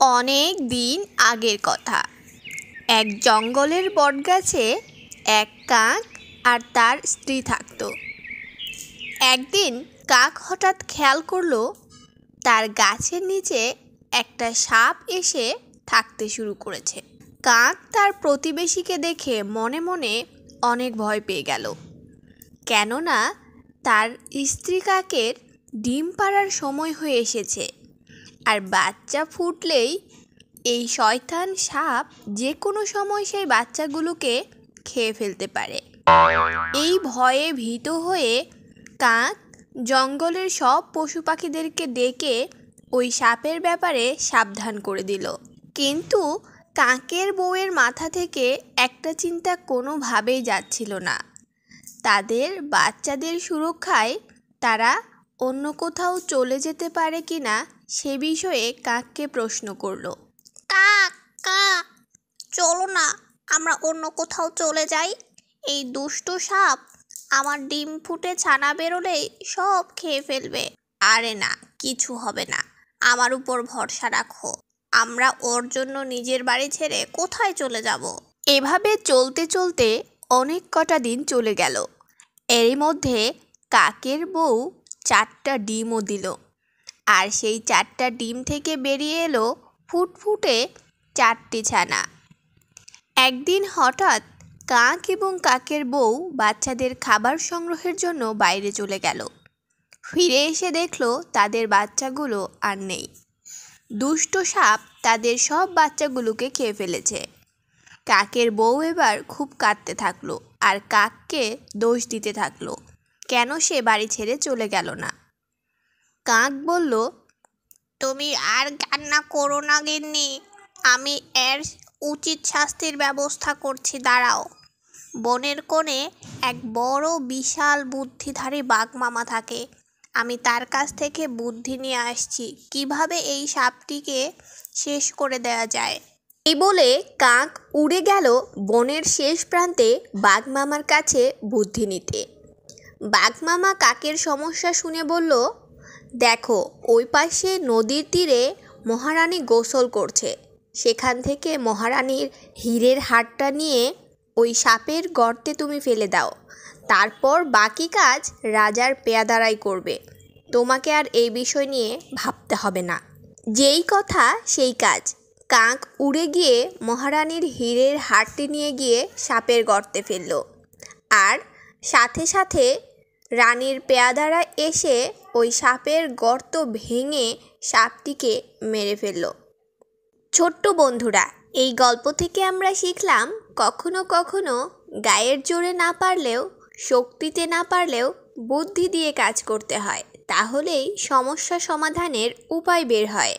অনেক দিন আগের কথা। এক জঙ্গলের বটগাছে এক কাক আর তার স্ত্রী থাকতো। একদিন কাক হঠাৎ খেয়াল করলো তার গাছের নিচে একটা সাপ এসে থাকতে শুরু করেছে। কাক তার প্রতিবেশীকে দেখে মনে মনে অনেক ভয় পেয়ে গেল, কেননা তার স্ত্রী কাকের ডিম পাড়ার সময় হয়ে এসেছে, আর বাচ্চা ফুটলেই এই শয়তান সাপ যে কোনো সময় সেই বাচ্চাগুলোকে খেয়ে ফেলতে পারে। এই ভয়ে ভীত হয়ে কাক জঙ্গলের সব পশু পাখিদেরকে ডেকে ওই সাপের ব্যাপারে সাবধান করে দিল। কিন্তু কাকের বউয়ের মাথা থেকে একটা চিন্তা কোনোভাবেই যাচ্ছিল না। তাদের বাচ্চাদের সুরক্ষায় তারা অন্য কোথাও চলে যেতে পারে কিনা সে বিষয়ে কাককে প্রশ্ন করলো। কাক কাক, চলো না আমরা অন্য কোথাও চলে যাই। এই দুষ্টু সাপ আমার ডিম ফুটে ছানা বেরোলেই সব খেয়ে ফেলবে। আরে না, কিছু হবে না, আমার উপর ভরসা রাখো। আমরা ওর জন্য নিজের বাড়ি ছেড়ে কোথায় চলে যাব? এভাবে চলতে চলতে অনেক কটা দিন চলে গেল। এরই মধ্যে কাকের বউ 4টা ডিমও দিল, আর সেই 4টা ডিম থেকে বেরিয়ে এলো ফুটফুটে 4টি ছানা। একদিন হঠাৎ কাক এবং কাকের বউ বাচ্চাদের খাবার সংগ্রহের জন্য বাইরে চলে গেল। ফিরে এসে দেখলো তাদের বাচ্চাগুলো আর নেই। দুষ্ট সাপ তাদের সব বাচ্চাগুলোকে খেয়ে ফেলেছে। কাকের বউ এবার খুব কাঁদতে থাকলো আর কাককে দোষ দিতে থাকলো কেন সে বাড়ি ছেড়ে চলে গেল না। কাক বলল, তুমি আর কান্না করো না গিন্নি, আমি এর উচিত শাস্তির ব্যবস্থা করছি, দাঁড়াও। বনের কোণে এক বড় বিশাল বুদ্ধিধারী বাঘ মামা থাকে। আমি তার কাছ থেকে বুদ্ধি নিয়ে আসছি কিভাবে এই সাপটিকে শেষ করে দেওয়া যায়। এই বলে কাক উড়ে গেল বনের শেষ প্রান্তে বাঘ মামার কাছে বুদ্ধি নিতে। বাঘ মামা কাকের সমস্যা শুনে বলল, দেখো ওই পাশে নদীর তীরে মহারানী গোসল করছে, সেখান থেকে মহারানীর হীরের হারটা নিয়ে ওই সাপের গর্তে তুমি ফেলে দাও। তারপর বাকি কাজ রাজার পেয়াদারাই করবে, তোমাকে আর এই বিষয় নিয়ে ভাবতে হবে না। যেই কথা সেই কাজ। কাক উড়ে গিয়ে মহারানীর হীরের হারটি নিয়ে গিয়ে সাপের গর্তে ফেলল, আর সাথে সাথে রানীর পেয়াদারা এসে ওই সাপের গর্ত ভেঙে সাপটিকে মেরে ফেলল। ছোট্ট বন্ধুরা, এই গল্প থেকে আমরা শিখলাম কখনো কখনো গায়ের জোরে না পারলেও, শক্তিতে না পারলেও বুদ্ধি দিয়ে কাজ করতে হয়, তাহলেই সমস্যা সমাধানের উপায় বের হয়।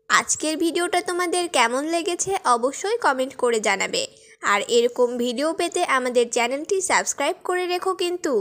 আজকের ভিডিওটা তোমাদের কেমন লেগেছে অবশ্যই কমেন্ট করে জানাবে, আর এরকম ভিডিও পেতে আমাদের চ্যানেলটি সাবস্ক্রাইব করে রেখো কিন্তু।